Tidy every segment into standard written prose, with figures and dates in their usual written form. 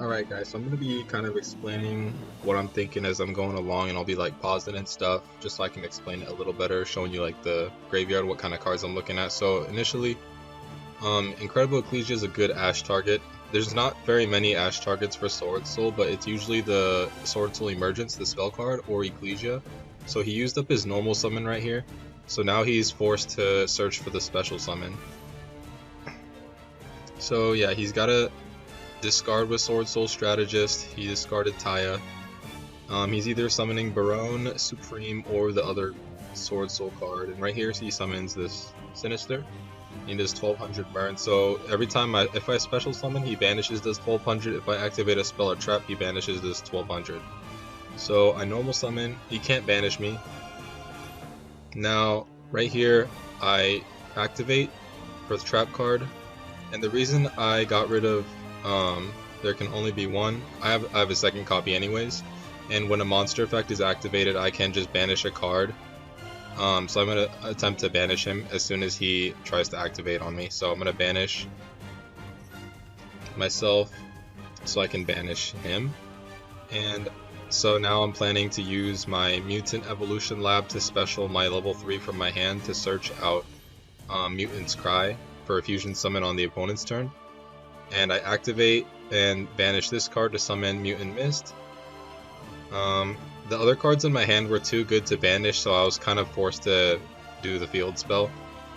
Alright guys, so I'm going to be kind of explaining what I'm thinking as I'm going along, and I'll be like pausing and stuff just so I can explain it a little better, showing you like the graveyard, what kind of cards I'm looking at. So initially, Incredible Ecclesia is a good Ash target. There's not very many Ash targets for Swordsoul, but it's usually the Swordsoul Emergence, the spell card, or Ecclesia. So he used up his normal summon right here, so now he's forced to search for the special summon. So yeah, he's got to discard with Swordsoul Strategist. He discarded Taya. He's either summoning Barone, Supreme, or the other Swordsoul card. And right here he summons this Sinister. He does 1200 burn. So every time if I special summon, he banishes this 1200. If I activate a spell or trap, he banishes this 1200. So I normal summon. He can't banish me. Now right here I activate for the trap card. And the reason I got rid of there can only be one. I have a second copy anyways, and when a monster effect is activated, I can just banish a card. So I'm gonna attempt to banish him as soon as he tries to activate on me. So I'm gonna banish myself so I can banish him. And so now I'm planning to use my Mutant Evolution Lab to special my level 3 from my hand to search out Mutant's Cry for a fusion summon on the opponent's turn. And I activate and banish this card to summon Mutant Mist. The other cards in my hand were too good to banish, so I was kind of forced to do the field spell.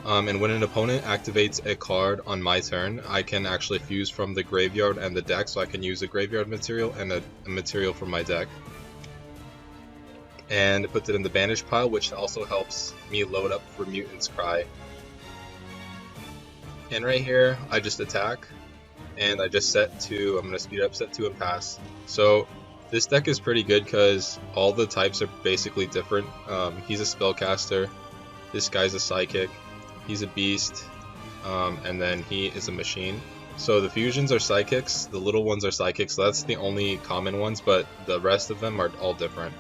And when an opponent activates a card on my turn, I can actually fuse from the graveyard and the deck, so I can use a graveyard material and a material from my deck. And put it in the banish pile, which also helps me load up for Mutant's Cry. And right here, I just attack. And I just set to, I'm going to speed up, set to, and pass. So this deck is pretty good because all the types are basically different. He's a spellcaster, this guy's a psychic, he's a beast, and then he is a machine. So the fusions are psychics, the little ones are psychics, so that's the only common ones, but the rest of them are all different.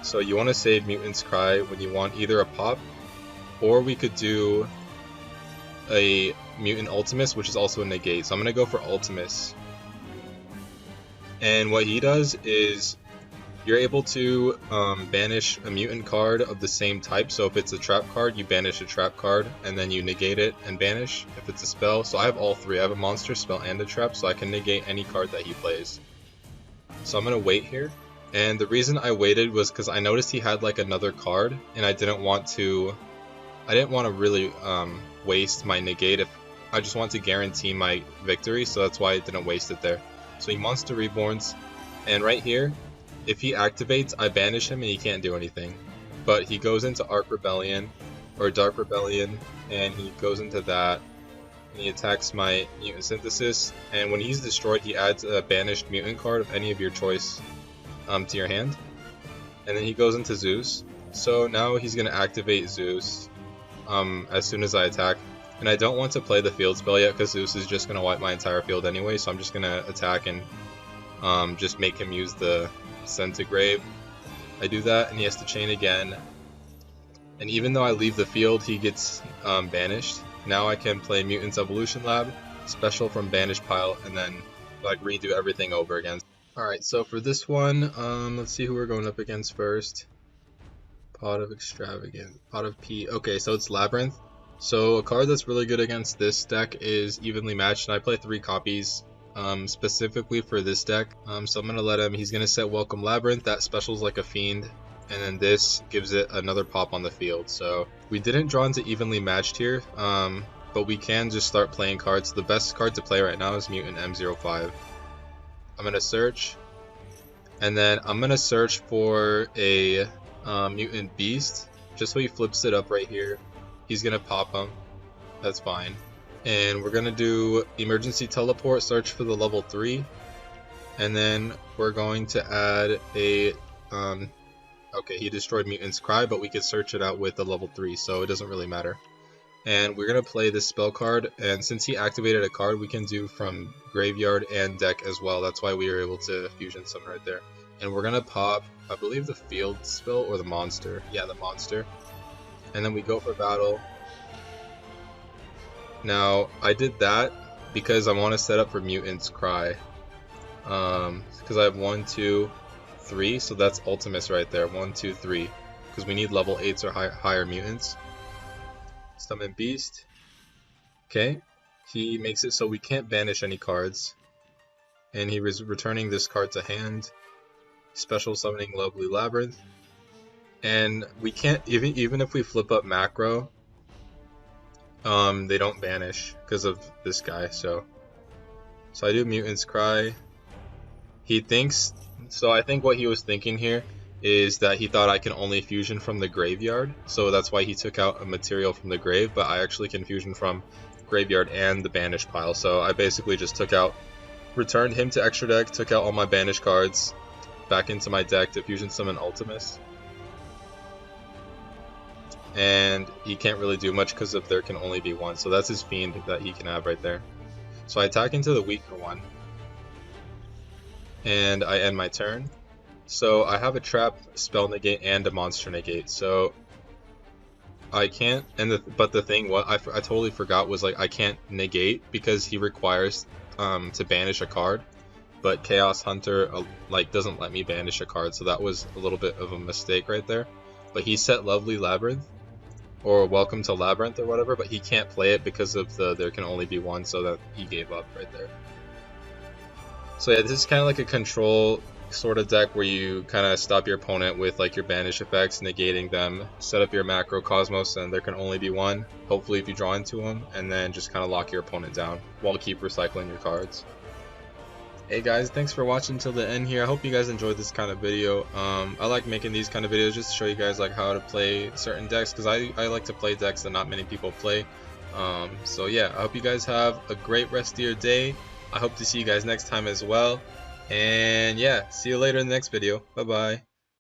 So you want to save Mutant's Cry when you want either a pop, or we could do a Mutant Ultimus, which is also a negate. So I'm going to go for Ultimus. And what he does is you're able to banish a mutant card of the same type. So if it's a trap card, you banish a trap card and then you negate it and banish if it's a spell. So I have all three. I have a monster, spell, and a trap, so I can negate any card that he plays. So I'm going to wait here. And the reason I waited was because I noticed he had like another card, and I didn't want to really waste my negate. If I just want to guarantee my victory, so that's why I didn't waste it there. So he Monster Reborns, and right here, if he activates, I banish him and he can't do anything. But he goes into Arc Rebellion, or Dark Rebellion, and he goes into that, and he attacks my Mutant Synthesis, and when he's destroyed, he adds a banished mutant card of any of your choice to your hand. And then he goes into Zeus. So now he's going to activate Zeus as soon as I attack. And I don't want to play the field spell yet because Zeus is just going to wipe my entire field anyway, so I'm just going to attack and just make him use the Send to Grave. I do that and he has to chain again. And even though I leave the field, he gets banished. Now I can play Mutant's Evolution Lab, special from Banish Pile, and then like redo everything over again. Alright, so for this one, let's see who we're going up against first. Pot of Extravagant, Pot of P. Okay, so it's Labrynth. So a card that's really good against this deck is Evenly Matched, and I play 3 copies specifically for this deck. So I'm going to let him, he's going to set Welcome Labrynth, that specials like a fiend, and then this gives it another pop on the field. So we didn't draw into Evenly Matched here, but we can just start playing cards. The best card to play right now is Mutant M05. I'm going to search, and then I'm going to search for a Mutant Beast, just so he flips it up right here. He's going to pop him, that's fine. And we're going to do Emergency Teleport, search for the level 3, and then we're going to add a, okay, he destroyed Mutant's Cry, but we could search it out with the level 3, so it doesn't really matter. And we're going to play this spell card, and since he activated a card, we can do from graveyard and deck as well. That's why we were able to fusion summon right there. And we're going to pop, I believe, the field spell or the monster. Yeah, the monster. And then we go for battle. Now, I did that because I want to set up for Mutants Cry. Because I have 1, 2, 3, so that's Ultimates right there. 1, 2, 3. Because we need level 8s or higher mutants. Summon Beast. Okay. He makes it so we can't banish any cards. And he is returning this card to hand. Special summoning Lovely Labrynth. And we can't, even if we flip up macro, they don't banish because of this guy. So I do Mutants Cry. He thinks, so I think what he was thinking here is that he thought I can only fusion from the graveyard, so that's why he took out a material from the grave, but I actually can fusion from graveyard and the banish pile. So I basically just returned him to extra deck, took out all my banish cards back into my deck to fusion summon Ultimus. And he can't really do much because there can only be one, so that's his fiend that he can have right there. So I attack into the weaker one. And I end my turn. So I have a trap, spell negate, and a monster negate. So I can't. But the thing what I totally forgot was like I can't negate because he requires to banish a card. But Chaos Hunter like doesn't let me banish a card, so that was a little bit of a mistake right there. But he set Lovely Labrynth or Welcome to Labrynth or whatever, but he can't play it because of there can only be one, so that he gave up right there. So yeah, this is kind of like a control sort of deck where you kind of stop your opponent with like your banish effects, negating them, set up your macro Cosmos, and there can only be one, hopefully if you draw into them, and then just kind of lock your opponent down while keep recycling your cards. Hey guys, thanks for watching till the end here. I hope you guys enjoyed this kind of video. I like making these kind of videos just to show you guys like how to play certain decks, because I like to play decks that not many people play. So yeah, I hope you guys have a great rest of your day. I hope to see you guys next time as well. And yeah, see you later in the next video. Bye bye.